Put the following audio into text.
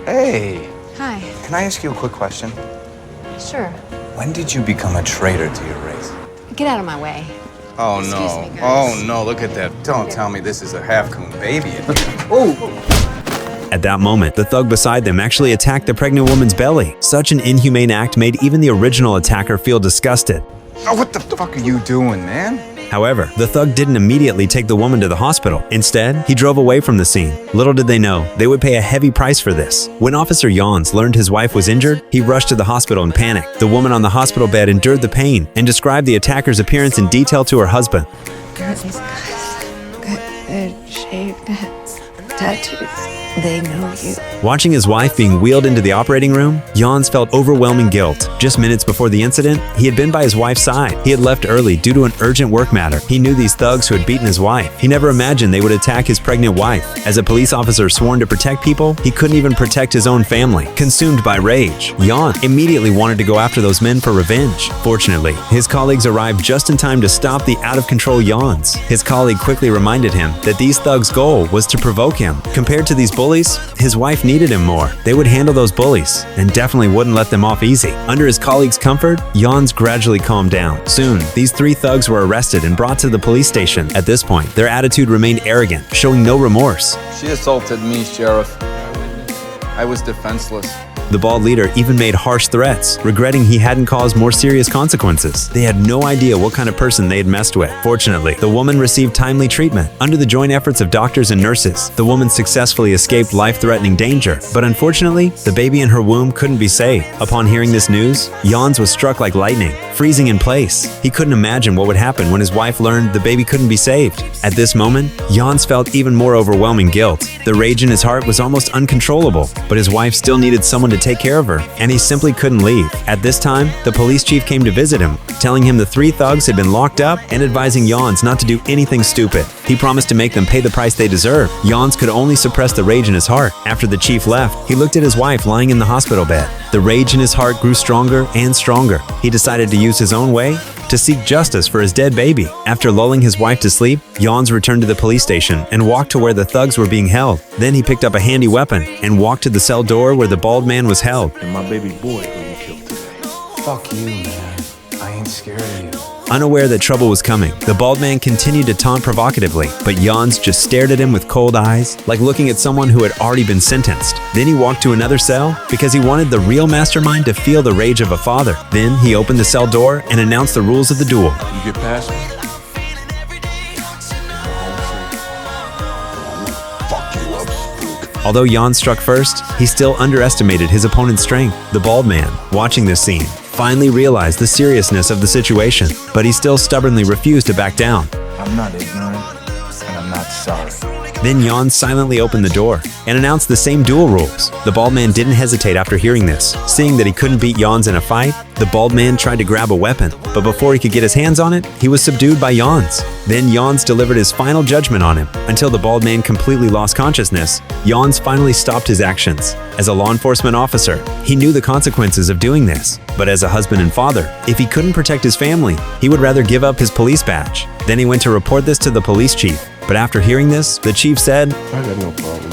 Hey, Hi. can I ask you a quick question? Sure. When did you become a traitor to your race? Get out of my way. Oh, Excuse no. me, guys. Oh, no, look at that. Don't tell me this is a half-coon baby in here. At that moment, the thug beside them actually attacked the pregnant woman's belly. Such an inhumane act made even the original attacker feel disgusted. Oh, what the fuck are you doing, man? However, the thug didn't immediately take the woman to the hospital. Instead, he drove away from the scene. Little did they know, they would pay a heavy price for this. When Officer Jans learned his wife was injured, he rushed to the hospital in panic. The woman on the hospital bed endured the pain and described the attacker's appearance in detail to her husband. These guys, good, shaved heads, tattoos. They know you. Watching his wife being wheeled into the operating room, Jans felt overwhelming guilt. Just minutes before the incident, he had been by his wife's side. He had left early due to an urgent work matter. He knew these thugs who had beaten his wife. He never imagined they would attack his pregnant wife. As a police officer sworn to protect people, he couldn't even protect his own family. Consumed by rage, Jans immediately wanted to go after those men for revenge. Fortunately, his colleagues arrived just in time to stop the out-of-control Jans. His colleague quickly reminded him that these thugs' goal was to provoke him. Compared to these bullies, his wife needed him more. They would handle those bullies and definitely wouldn't let them off easy. Under his colleague's comfort, Jans gradually calmed down. Soon, these three thugs were arrested and brought to the police station. At this point, their attitude remained arrogant, showing no remorse. She assaulted me, Sheriff. I was defenseless. The bald leader even made harsh threats, regretting he hadn't caused more serious consequences. They had no idea what kind of person they had messed with. Fortunately, the woman received timely treatment. Under the joint efforts of doctors and nurses, the woman successfully escaped life-threatening danger. But unfortunately, the baby in her womb couldn't be saved. Upon hearing this news, Jans was struck like lightning, freezing in place. He couldn't imagine what would happen when his wife learned the baby couldn't be saved. At this moment, Jans felt even more overwhelming guilt. The rage in his heart was almost uncontrollable, but his wife still needed someone to take care of her, and he simply couldn't leave. At this time, the police chief came to visit him, telling him the three thugs had been locked up and advising Jans not to do anything stupid. He promised to make them pay the price they deserve. Jans could only suppress the rage in his heart. After the chief left, he looked at his wife lying in the hospital bed. The rage in his heart grew stronger and stronger. He decided to use his own way to seek justice for his dead baby. After lulling his wife to sleep, Jans returned to the police station and walked to where the thugs were being held. Then he picked up a handy weapon and walked to the cell door where the bald man was held. And my baby boy who you killed today. Fuck you, man. I ain't scared of you. Unaware that trouble was coming, the bald man continued to taunt provocatively, but Jans just stared at him with cold eyes, like looking at someone who had already been sentenced. Then he walked to another cell because he wanted the real mastermind to feel the rage of a father. Then he opened the cell door and announced the rules of the duel. You get past me, fuck you up, spook. Although Jans struck first, he still underestimated his opponent's strength. The bald man, watching this scene, finally realized the seriousness of the situation, but he still stubbornly refused to back down. I'm not ignorant, and I'm not sorry. Then Jans silently opened the door and announced the same duel rules. The bald man didn't hesitate after hearing this. Seeing that he couldn't beat Jans in a fight, the bald man tried to grab a weapon, but before he could get his hands on it, he was subdued by Jans. Then Jans delivered his final judgment on him. Until the bald man completely lost consciousness, Jans finally stopped his actions. As a law enforcement officer, he knew the consequences of doing this. But as a husband and father, if he couldn't protect his family, he would rather give up his police badge. Then he went to report this to the police chief. But after hearing this, the chief said, I got no problem.